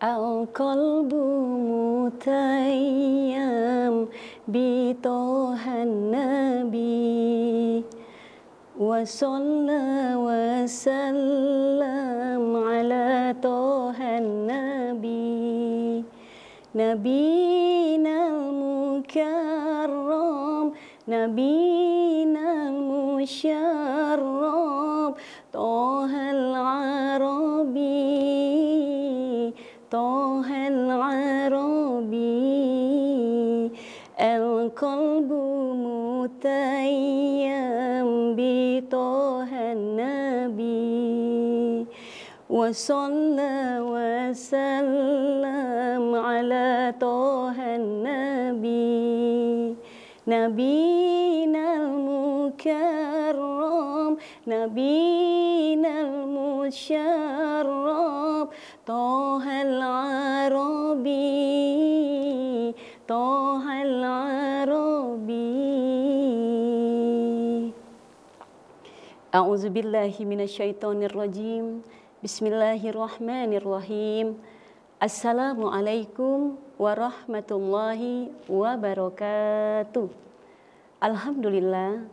Al-qalbu mutayyam bitohan nabi wa salla wa sallam ala tohan nabi nabinal mukarram nabinal musyarrab tohal arabi tohal arabi al-qalbu mutayyam bi tohan nabi wa salla wa sallam ala tohan nabi nabinal mukarram nabinal musyarrab tohal arabi tohal arabi. A'udzubillahi minasyaitonirrajim. Bismillahirrahmanirrahim. Assalamualaikum warahmatullahi wabarakatuh. Alhamdulillah,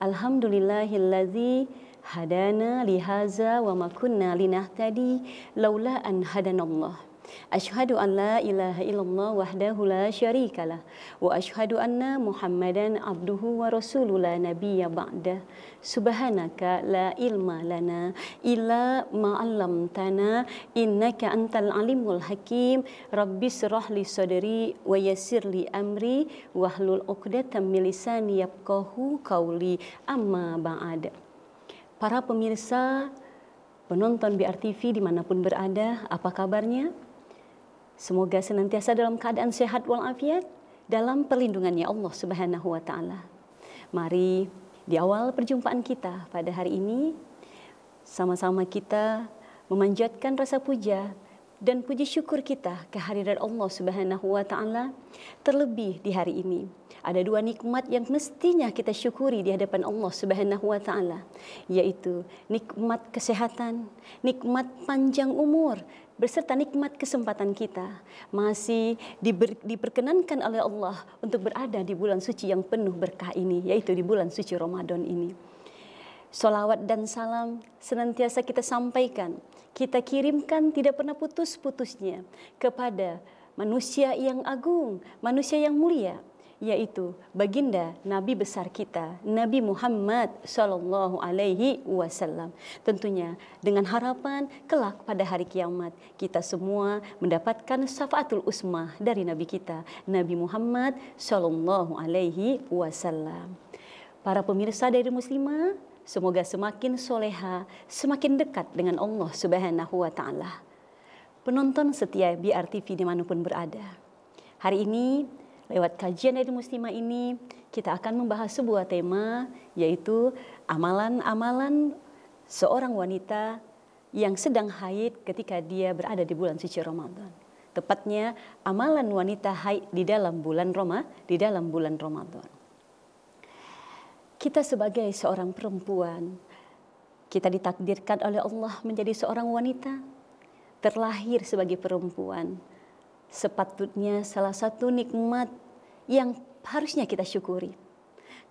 alhamdulillahilladzi hadana lihaza wa ma kunna linahtadi laula an hadanallah. Asyhadu an la ilaha illallah wahdahu la syarikalah wa asyhadu anna Muhammadan abduhu wa rasuluhu la nabiyya ba'dah. Subhanaka la ilma lana illa ma 'allamtana innaka antal alimul hakim. Rabbis shrah li sadri wa yassir li amri wahlul 'uqdatam min lisani yafqahu qawli. Amma ba'd. Para pemirsa, penonton BRTV dimanapun berada, apa kabarnya? Semoga senantiasa dalam keadaan sehat walafiat dalam perlindungannya Allah Subhanahu wa Ta'ala. Mari di awal perjumpaan kita pada hari ini sama-sama kita memanjatkan rasa puja dan puji syukur kita kehadiran Allah Subhanahu wa Ta'ala. Terlebih di hari ini ada dua nikmat yang mestinya kita syukuri di hadapan Allah Subhanahu wa Ta'ala, yaitu nikmat kesehatan, nikmat panjang umur, beserta nikmat kesempatan kita masih diperkenankan oleh Allah untuk berada di bulan suci yang penuh berkah ini, yaitu di bulan suci Ramadan ini. Salawat dan salam senantiasa kita sampaikan, kita kirimkan tidak pernah putus-putusnya kepada manusia yang agung, manusia yang mulia, yaitu baginda Nabi besar kita, Nabi Muhammad Sallallahu Alaihi Wasallam. Tentunya dengan harapan kelak pada hari kiamat kita semua mendapatkan syafaatul usmah dari Nabi kita, Nabi Muhammad Sallallahu Alaihi Wasallam. Para pemirsa dari Muslimah, semoga semakin soleha, semakin dekat dengan Allah Subhanahu wa Ta'ala. Penonton setia BRTV dimanapun berada, hari ini lewat kajian dari Muslimah ini kita akan membahas sebuah tema, yaitu amalan-amalan seorang wanita yang sedang haid ketika dia berada di bulan suci Ramadan. Tepatnya amalan wanita haid di dalam bulan Ramadan. Kita sebagai seorang perempuan, kita ditakdirkan oleh Allah menjadi seorang wanita, terlahir sebagai perempuan. Sepatutnya salah satu nikmat yang harusnya kita syukuri,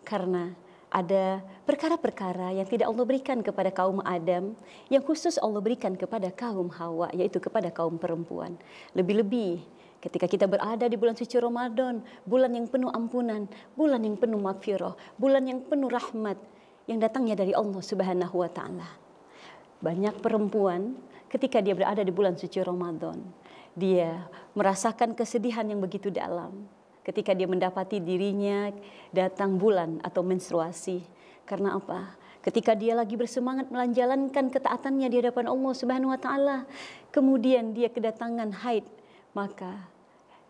karena ada perkara-perkara yang tidak Allah berikan kepada kaum Adam, yang khusus Allah berikan kepada kaum Hawa, yaitu kepada kaum perempuan. Lebih-lebih ketika kita berada di bulan suci Ramadan, bulan yang penuh ampunan, bulan yang penuh maghfirah, bulan yang penuh rahmat yang datangnya dari Allah Subhanahu wa Ta'ala. Banyak perempuan ketika dia berada di bulan suci Ramadan, dia merasakan kesedihan yang begitu dalam ketika dia mendapati dirinya datang bulan atau menstruasi. Karena apa? Ketika dia lagi bersemangat menjalankan ketaatannya di hadapan Allah Subhanahu wa Ta'ala, kemudian dia kedatangan haid, maka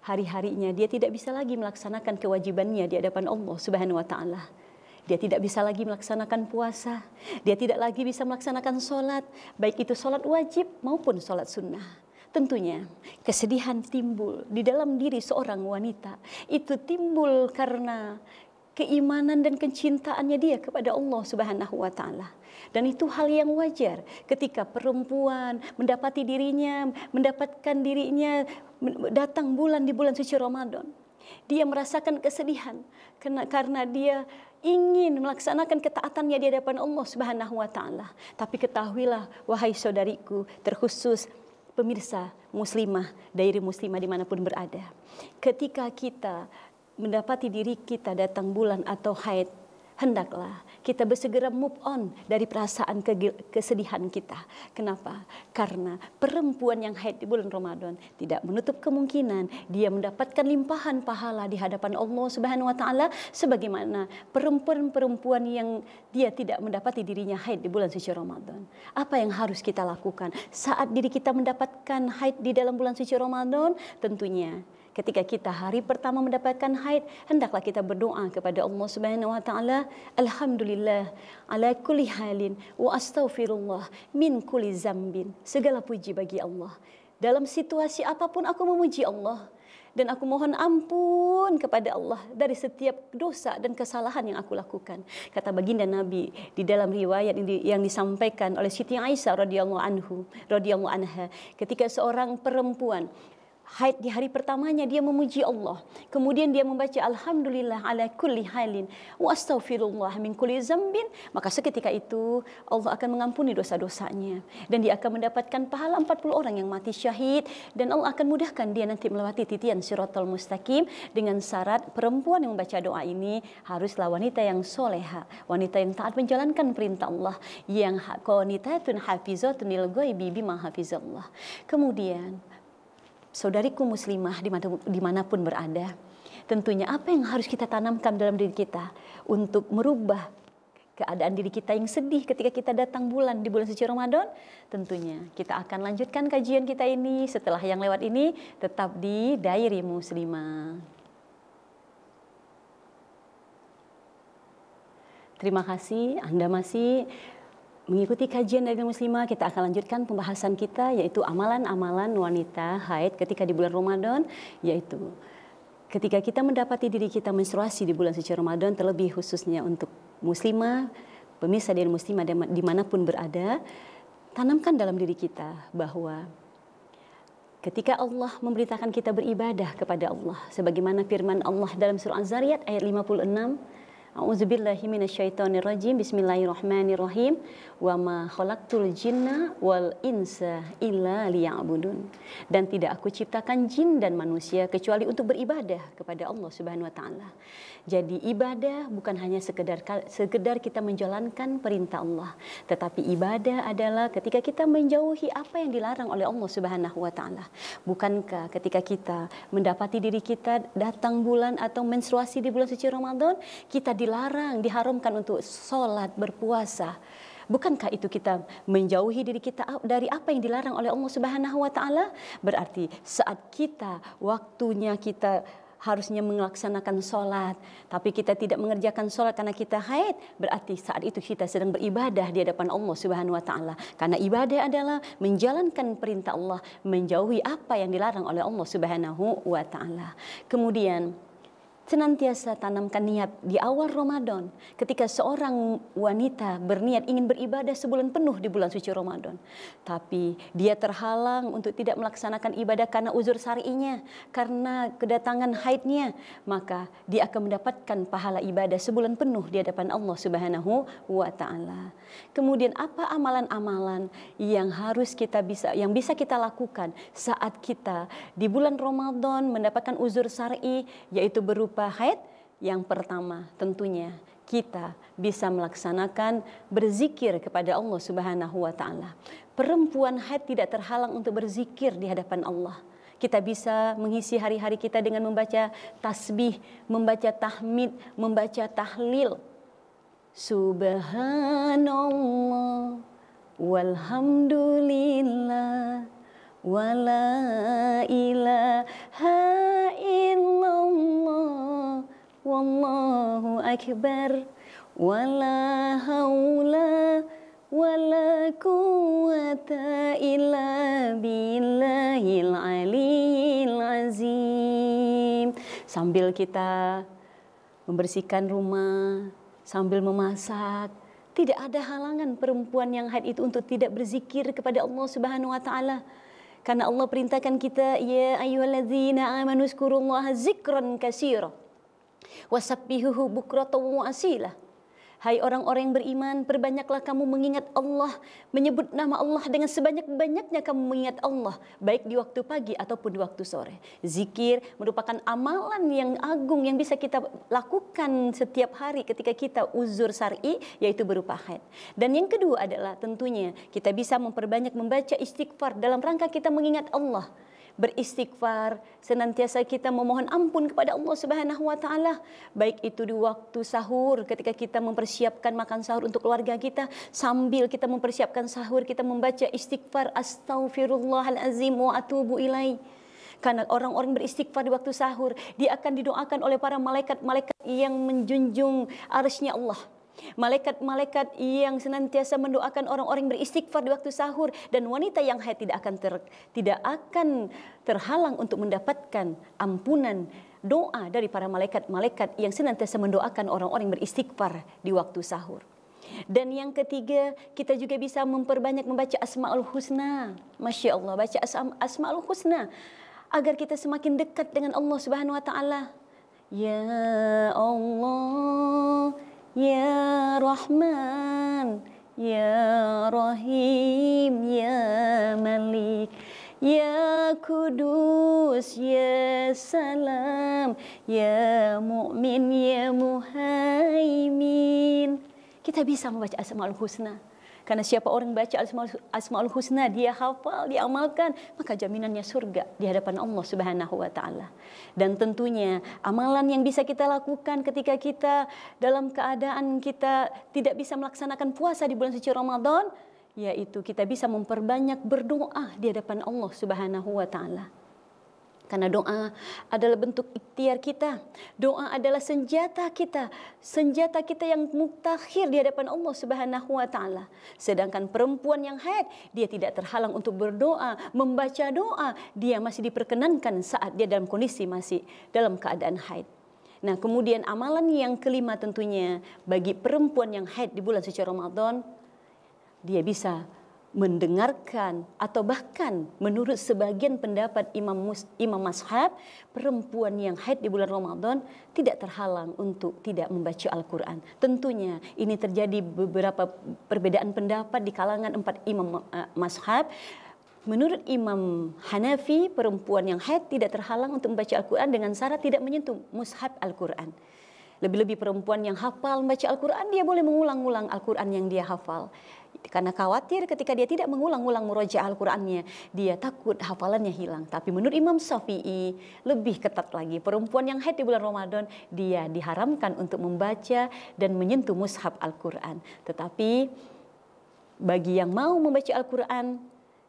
hari-harinya dia tidak bisa lagi melaksanakan kewajibannya di hadapan Allah Subhanahu wa Ta'ala. Dia tidak bisa lagi melaksanakan puasa, dia tidak lagi bisa melaksanakan sholat, baik itu sholat wajib maupun sholat sunnah. Tentunya kesedihan timbul di dalam diri seorang wanita. Itu timbul karena keimanan dan kecintaannya dia kepada Allah Subhanahu wa taala. Dan itu hal yang wajar ketika perempuan mendapatkan dirinya datang bulan di bulan suci Ramadan. Dia merasakan kesedihan karena dia ingin melaksanakan ketaatannya di hadapan Allah Subhanahu wa taala. Tapi ketahuilah wahai saudariku, terkhusus pemirsa muslimah, dairi muslimah dimanapun berada. Ketika kita mendapati diri kita datang bulan atau haid, hendaklah kita bersegera move on dari perasaan kesedihan kita. Kenapa? Karena perempuan yang haid di bulan Ramadan tidak menutup kemungkinan dia mendapatkan limpahan pahala di hadapan Allah Subhanahu wa taala sebagaimana perempuan-perempuan yang dia tidak mendapati dirinya haid di bulan suci Ramadan. Apa yang harus kita lakukan saat diri kita mendapatkan haid di dalam bulan suci Ramadan? Tentunya ketika kita hari pertama mendapatkan haid, hendaklah kita berdoa kepada Allah Subhanahu wa taala, alhamdulillah ala kulli halin wa astaghfirullah min kulli zambin. Segala puji bagi Allah. Dalam situasi apapun aku memuji Allah dan aku mohon ampun kepada Allah dari setiap dosa dan kesalahan yang aku lakukan. Kata baginda Nabi di dalam riwayat yang disampaikan oleh Siti Aisyah radhiyallahu anha, ketika seorang perempuan haid di hari pertamanya dia memuji Allah, kemudian dia membaca alhamdulillah ala kulli halin wa astaghfirullah min kulli zambin, maka seketika itu Allah akan mengampuni dosa-dosanya dan dia akan mendapatkan pahala 40 orang yang mati syahid, dan Allah akan mudahkan dia nanti melewati titian siratal mustaqim dengan syarat perempuan yang membaca doa ini haruslah wanita yang soleha, wanita yang taat menjalankan perintah Allah, yang qanitatun hafizatun lil ghaibi bima hafizallah. Kemudian saudariku muslimah dimanapun berada, tentunya apa yang harus kita tanamkan dalam diri kita untuk merubah keadaan diri kita yang sedih ketika kita datang di bulan suci Ramadan? Tentunya kita akan lanjutkan kajian kita ini setelah yang lewat ini, tetap di Dairi Muslimah. Terima kasih Anda masih mengikuti kajian dari Muslimah. Kita akan lanjutkan pembahasan kita, yaitu amalan-amalan wanita haid ketika di bulan Ramadan, yaitu ketika kita mendapati diri kita menstruasi di bulan suci Ramadan, terlebih khususnya untuk muslimah, pemirsa dan muslimah dimanapun berada, tanamkan dalam diri kita bahwa ketika Allah memberitakan kita beribadah kepada Allah, sebagaimana firman Allah dalam surah Az-Zariyat ayat 56, A'udzubillahi minasyaitonirrajim. Bismillahirrahmanirrahim. Wa ma khalaqtul jinna wal insa illa liya'budun. Dan tidak aku ciptakan jin dan manusia kecuali untuk beribadah kepada Allah Subhanahu wa taala. Jadi ibadah bukan hanya sekedar kita menjalankan perintah Allah, tetapi ibadah adalah ketika kita menjauhi apa yang dilarang oleh Allah Subhanahu wa taala. Bukankah ketika kita mendapati diri kita datang bulan atau menstruasi di bulan suci Ramadan, kita diharamkan untuk sholat, berpuasa? Bukankah itu kita menjauhi diri kita dari apa yang dilarang oleh Allah Subhanahu wa taala? Berarti saat waktunya kita harusnya melaksanakan sholat, tapi kita tidak mengerjakan sholat karena kita haid, berarti saat itu kita sedang beribadah di hadapan Allah Subhanahu wa taala. Karena ibadah adalah menjalankan perintah Allah, menjauhi apa yang dilarang oleh Allah Subhanahu wa taala. Kemudian senantiasa tanamkan niat di awal Ramadan. Ketika seorang wanita berniat ingin beribadah sebulan penuh di bulan suci Ramadan, tapi dia terhalang untuk tidak melaksanakan ibadah karena uzur syar'inya, karena kedatangan haidnya, maka dia akan mendapatkan pahala ibadah sebulan penuh di hadapan Allah Subhanahu wa taala. Kemudian apa amalan-amalan yang bisa kita lakukan saat kita di bulan Ramadan mendapatkan uzur syar'i, yaitu berupa haid? Yang pertama, tentunya kita bisa melaksanakan berzikir kepada Allah Subhanahu wa taala. Perempuan haid tidak terhalang untuk berzikir di hadapan Allah. Kita bisa mengisi hari-hari kita dengan membaca tasbih, membaca tahmid, membaca tahlil. Subhanallah walhamdulillah wala ilaha illallah wallahu akbar wala haula wala quwata illa billahil aliyil azim. Sambil kita membersihkan rumah, sambil memasak. Tidak ada halangan perempuan yang haid itu untuk tidak berzikir kepada Allah Subhanahu wa taala. Karena Allah perintahkan kita, ya ayyuhallazina amanu zkurullaha zikran katsira wasabbihuhu bukratan wa asila. Hai orang-orang yang beriman, perbanyaklah kamu mengingat Allah, menyebut nama Allah dengan sebanyak-banyaknya kamu mengingat Allah, baik di waktu pagi ataupun di waktu sore. Zikir merupakan amalan yang agung yang bisa kita lakukan setiap hari ketika kita uzur syar'i, yaitu berupa haid. Dan yang kedua adalah tentunya kita bisa memperbanyak membaca istighfar dalam rangka kita mengingat Allah. Beristighfar, senantiasa kita memohon ampun kepada Allah Subhanahu wa taala, baik itu di waktu sahur ketika kita mempersiapkan makan sahur untuk keluarga kita, sambil kita mempersiapkan sahur kita membaca istighfar, astaghfirullahalazim wa atubu ilaih. Karena orang-orang beristighfar di waktu sahur, dia akan didoakan oleh para malaikat-malaikat yang menjunjung arsy-Nya Allah. Malaikat-malaikat yang senantiasa mendoakan orang-orang yang beristighfar di waktu sahur, dan wanita yang haid tidak akan terhalang untuk mendapatkan ampunan doa dari para malaikat-malaikat yang senantiasa mendoakan orang-orang yang beristighfar di waktu sahur. Dan yang ketiga, kita juga bisa memperbanyak membaca Asmaul Husna. Masya Allah, baca Asmaul Husna agar kita semakin dekat dengan Allah Subhanahu wa taala. Ya Allah, Ya Rahman, Ya Rahim, Ya Malik, Ya Kudus, Ya Salam, Ya Mu'min, Ya Muhaimin. Kita bisa membaca Asmaul Husna. Karena siapa orang baca Asmaul Husna, dia hafal, dia amalkan, maka jaminannya surga di hadapan Allah Subhanahu wa taala. Dan tentunya amalan yang bisa kita lakukan ketika kita dalam keadaan kita tidak bisa melaksanakan puasa di bulan suci Ramadan, yaitu kita bisa memperbanyak berdoa di hadapan Allah Subhanahu wa taala. Karena doa adalah bentuk ikhtiar kita. Doa adalah senjata kita. Senjata kita yang mutakhir di hadapan Allah Subhanahu wa taala. Sedangkan perempuan yang haid, dia tidak terhalang untuk berdoa, membaca doa. Dia masih diperkenankan saat dia dalam kondisi masih dalam keadaan haid. Nah, kemudian amalan yang kelima tentunya bagi perempuan yang haid di bulan suci Ramadan, dia bisa mendengarkan atau bahkan menurut sebagian pendapat imam mazhab, perempuan yang haid di bulan Ramadan tidak terhalang untuk tidak membaca Al-Quran. Tentunya ini terjadi beberapa perbedaan pendapat di kalangan 4 imam mazhab. Menurut Imam Hanafi, perempuan yang haid tidak terhalang untuk membaca Al-Quran dengan syarat tidak menyentuh mushaf Al-Quran. Lebih-lebih perempuan yang hafal membaca Al-Quran, dia boleh mengulang-ulang Al-Quran yang dia hafal. Karena khawatir ketika dia tidak mengulang-ulang murojaah Al-Qurannya, dia takut hafalannya hilang. Tapi menurut Imam Syafi'i lebih ketat lagi. Perempuan yang haid di bulan Ramadan, dia diharamkan untuk membaca dan menyentuh mushaf Al-Quran. Tetapi bagi yang mau membaca Al-Quran,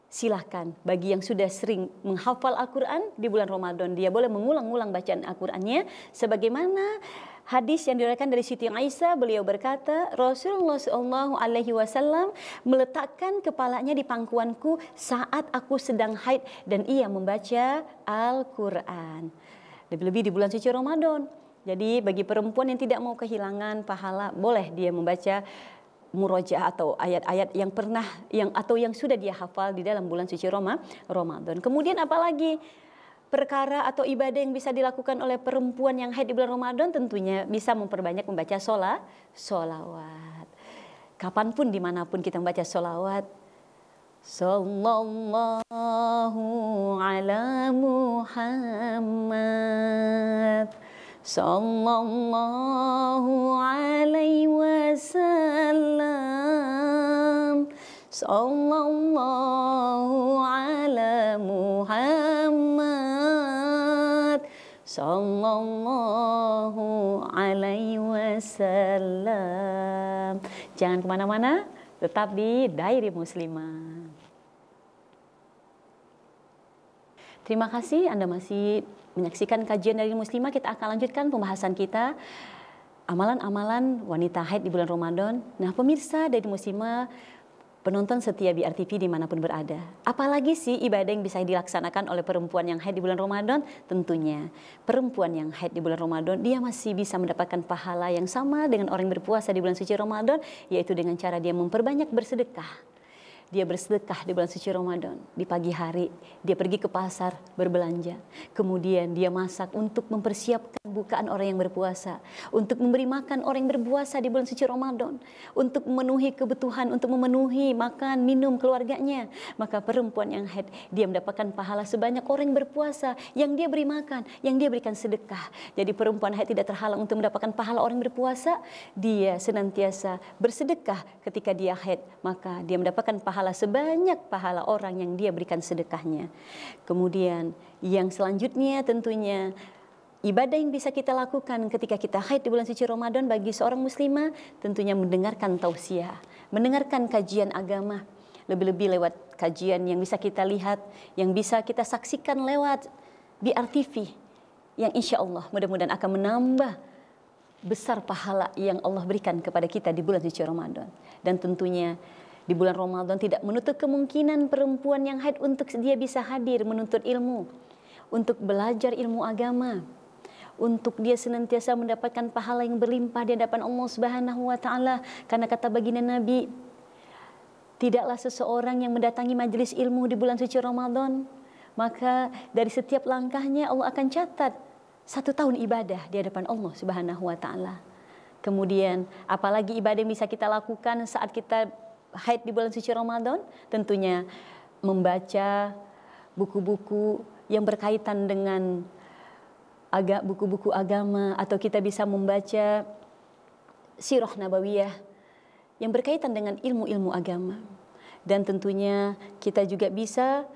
silahkan. Bagi yang sudah sering menghafal Al-Quran di bulan Ramadan, dia boleh mengulang-ulang bacaan Al-Qurannya. Sebagaimana hadis yang diriwayatkan dari Siti Aisyah, beliau berkata, Rasulullah SAW meletakkan kepalanya di pangkuanku saat aku sedang haid dan ia membaca Al-Quran. Lebih-lebih di bulan suci Ramadan. Jadi bagi perempuan yang tidak mau kehilangan pahala, boleh dia membaca murojaah atau ayat-ayat yang sudah dia hafal di dalam bulan suci Ramadan. Kemudian apalagi perkara atau ibadah yang bisa dilakukan oleh perempuan yang haid di bulan Ramadan, tentunya bisa memperbanyak membaca sholawat. Kapanpun, dimanapun kita membaca sholawat. Sallallahu ala Muhammad, Sallallahu alaihi wasallam, Sallallahu ala Muhammad, Sallallahu alaihi wasallam. Jangan kemana-mana, tetap di Diary Muslimah. Terima kasih Anda masih menyaksikan kajian dari Muslimah. Kita akan lanjutkan pembahasan kita, amalan-amalan wanita haid di bulan Ramadan. Nah pemirsa dari Muslimah, penonton setia BRTV dimanapun berada. Apalagi sih ibadah yang bisa dilaksanakan oleh perempuan yang haid di bulan Ramadan? Tentunya perempuan yang haid di bulan Ramadan, dia masih bisa mendapatkan pahala yang sama dengan orang yang berpuasa di bulan suci Ramadan, yaitu dengan cara dia memperbanyak bersedekah. Dia bersedekah di bulan suci Ramadan. Di pagi hari dia pergi ke pasar berbelanja. Kemudian dia masak untuk mempersiapkan bukaan orang yang berpuasa. Untuk memberi makan orang yang berpuasa di bulan suci Ramadan. Untuk memenuhi kebutuhan, untuk memenuhi makan, minum keluarganya. Maka perempuan yang haid, dia mendapatkan pahala sebanyak orang yang berpuasa. Yang dia beri makan, yang dia berikan sedekah. Jadi perempuan haid tidak terhalang untuk mendapatkan pahala orang yang berpuasa. Dia senantiasa bersedekah ketika dia haid. Maka dia mendapatkan pahala sebanyak pahala orang yang dia berikan sedekahnya. Kemudian yang selanjutnya tentunya ibadah yang bisa kita lakukan ketika kita haid di bulan suci Ramadan bagi seorang muslimah, tentunya mendengarkan tausiah, mendengarkan kajian agama, lebih-lebih lewat kajian yang bisa kita lihat, yang bisa kita saksikan lewat BRTV, yang insya Allah mudah-mudahan akan menambah besar pahala yang Allah berikan kepada kita di bulan suci Ramadan. Dan tentunya di bulan Ramadan tidak menutup kemungkinan perempuan yang haid untuk dia bisa hadir menuntut ilmu, untuk belajar ilmu agama, untuk dia senantiasa mendapatkan pahala yang berlimpah di hadapan Allah Subhanahu wa taala. Karena kata baginda Nabi, tidaklah seseorang yang mendatangi majelis ilmu di bulan suci Ramadan, maka dari setiap langkahnya Allah akan catat 1 tahun ibadah di hadapan Allah Subhanahu wa taala. Kemudian apalagi ibadah yang bisa kita lakukan saat kita haid di bulan suci Ramadan? Tentunya membaca buku-buku yang berkaitan dengan buku-buku agama, atau kita bisa membaca sirah nabawiyah yang berkaitan dengan ilmu-ilmu agama. Dan tentunya kita juga bisa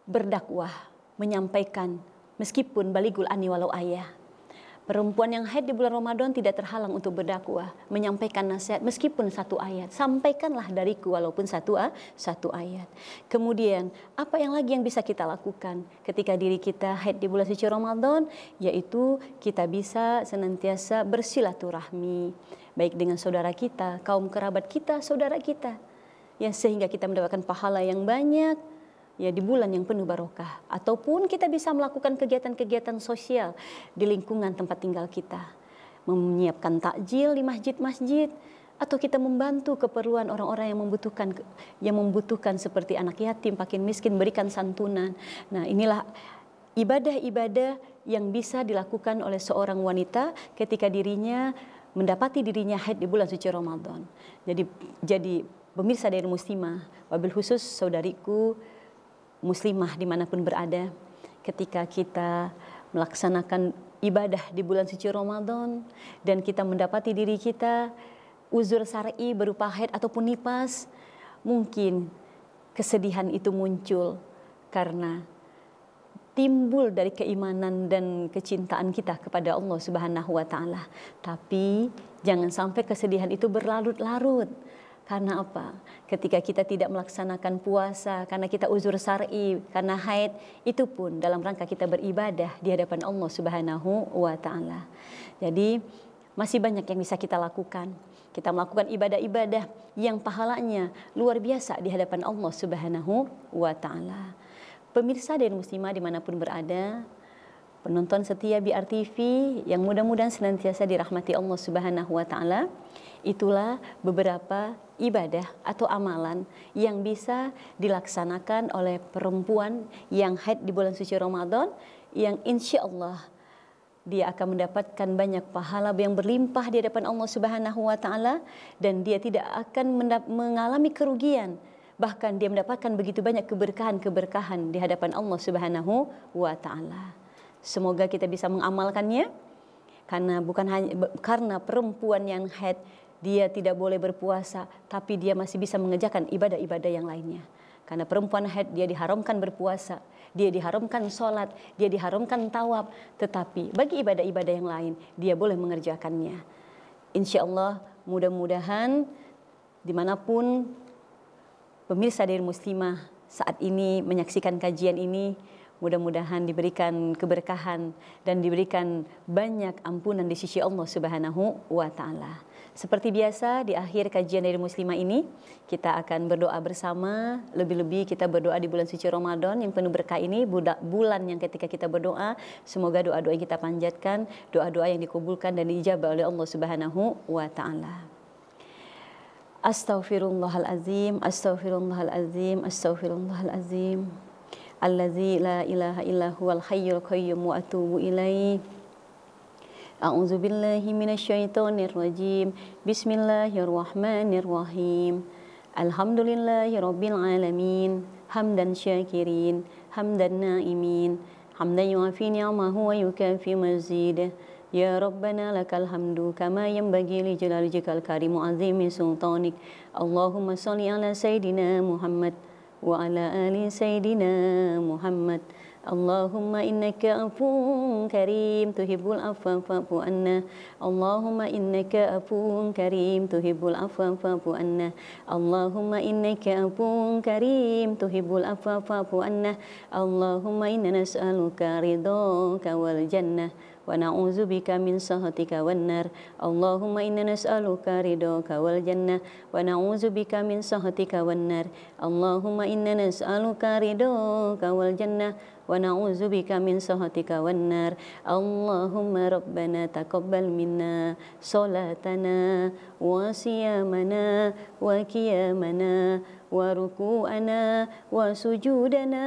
berdakwah, menyampaikan meskipun baligul ani walau ayah. Perempuan yang haid di bulan Ramadan tidak terhalang untuk berdakwah, menyampaikan nasihat meskipun 1 ayat. Sampaikanlah dariku walaupun satu ayat. Kemudian, apa yang lagi yang bisa kita lakukan ketika diri kita haid di bulan suci Ramadan? Yaitu kita bisa senantiasa bersilaturahmi, baik dengan saudara kita, kaum kerabat kita, saudara kita. Ya, sehingga kita mendapatkan pahala yang banyak ya di bulan yang penuh barokah. Ataupun kita bisa melakukan kegiatan-kegiatan sosial di lingkungan tempat tinggal kita, menyiapkan takjil di masjid-masjid, atau kita membantu keperluan orang-orang yang membutuhkan seperti anak yatim, fakir miskin, berikan santunan. Nah, inilah ibadah-ibadah yang bisa dilakukan oleh seorang wanita ketika dirinya mendapati dirinya haid di bulan suci Ramadan. Jadi pemirsa dari muslimah, wabil khusus saudariku muslimah dimanapun berada, ketika kita melaksanakan ibadah di bulan suci Ramadan dan kita mendapati diri kita uzur syar'i berupa haid ataupun nifas, mungkin kesedihan itu muncul karena timbul dari keimanan dan kecintaan kita kepada Allah Subhanahu wa taala. Tapi jangan sampai kesedihan itu berlarut-larut. Karena apa? Ketika kita tidak melaksanakan puasa, karena kita uzur syar'i, karena haid, itu pun dalam rangka kita beribadah di hadapan Allah Subhanahu wa taala. Jadi masih banyak yang bisa kita lakukan. Kita melakukan ibadah-ibadah yang pahalanya luar biasa di hadapan Allah Subhanahu wa taala. Pemirsa dan muslimah dimanapun berada, penonton setia BRTV yang mudah-mudahan senantiasa dirahmati Allah Subhanahu wa taala, itulah beberapa ibadah atau amalan yang bisa dilaksanakan oleh perempuan yang haid di bulan suci Ramadan, yang insya Allah dia akan mendapatkan banyak pahala yang berlimpah di hadapan Allah Subhanahu wa taala, dan dia tidak akan mengalami kerugian, bahkan dia mendapatkan begitu banyak keberkahan-keberkahan di hadapan Allah Subhanahu wa taala. Semoga kita bisa mengamalkannya, karena perempuan yang haid dia tidak boleh berpuasa, tapi dia masih bisa mengerjakan ibadah-ibadah yang lainnya. Karena perempuan haid dia diharamkan berpuasa, dia diharamkan sholat, dia diharamkan tawaf, tetapi bagi ibadah-ibadah yang lain dia boleh mengerjakannya. Insya Allah mudah-mudahan dimanapun pemirsa dari muslimah saat ini menyaksikan kajian ini, mudah-mudahan diberikan keberkahan dan diberikan banyak ampunan di sisi Allah Subhanahu wa taala. Seperti biasa di akhir kajian dari Muslimah ini kita akan berdoa bersama, lebih-lebih kita berdoa di bulan suci Ramadan yang penuh berkah ini, bulan yang ketika kita berdoa semoga doa-doa yang kita panjatkan, doa-doa yang dikabulkan dan diijabah oleh Allah Subhanahu wa taala. Astaghfirullahalazim, astaghfirullahalazim, astaghfirullahalazim. Allazi la ilaha illa huwal hayyul qayyum wa atubu ilaih. A'udzu billahi minasyaitonir rajim. Bismillahirrahmanirrahim. Alhamdulillahirabbil alamin. Hamdan syakirin, hamdan naimin, hamdan yuafi ni'amahu wa yukafi mazidah. Ya Rabbana lakal hamdu kama yanbaghi li jalali wajhikal karim wa azimi sultanik. Allahumma shalli ala sayidina Muhammad wa ala ali sayidina Muhammad. Allahumma innaka afuwun karim tuhibbul afwa fa'fu anna. Allahumma innaka afuwun karim tuhibbul afwa fa'fu anna. Allahumma innaka afuwun karim tuhibbul afwa fa'fu anna. Allahumma inna nas'aluka ridhaka wal jannah wa na'udzubika min sakhatika wan nar. Allahumma inna nas'aluka ridhaka wal jannah wa na'udzubika min sakhatika wan nar. Allahumma inna nas'aluka ridhaka wal jannah wa na'udzubika min sakhatika wan nar. Allahumma rabbana taqabbal minna salatana wa siyamana wa qiyamana wa ruku'ana wa sujudana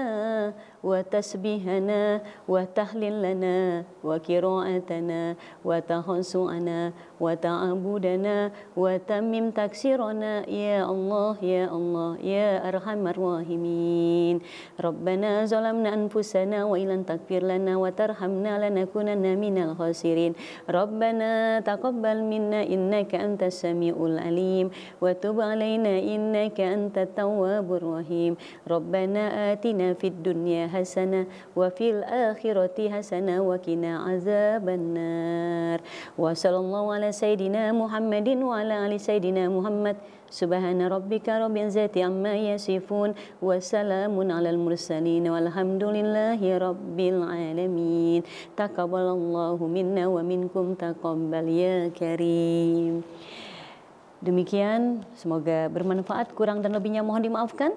wa tasbihana wa tahlilana wa qira'atana wa tahassu'ana wa ta'abudana wa tamim taksirana ya Allah ya Allah ya arhamar rahimin. Rabbana zalamna anfusana wa illam taghfir lana wa tarhamna lanakunanna minal khasirin. Rabbana taqabbal minna innaka antas samiul alim wa tub alaina innaka antat tawwabur rahim. Rabbana atina fid dunya hasanah wa fil akhirati hasanah wa qina azabannar. Wa sallallahu ala sayidina Muhammadin wa ala ali sayidina Muhammad. Subhana rabbika rabbil izzati amma yasifun wa salamun alal mursalin walhamdulillahi rabbil alamin. Taqabbalallahu minna wa minkum taqabbal ya karim. Demikian, semoga bermanfaat, kurang dan lebihnya mohon dimaafkan.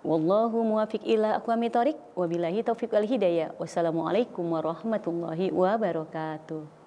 Wallahu muwaffiq ila aqwamit thoriq, wabillahi taufiq wal hidayah. Wassalamualaikum warahmatullahi wabarakatuh.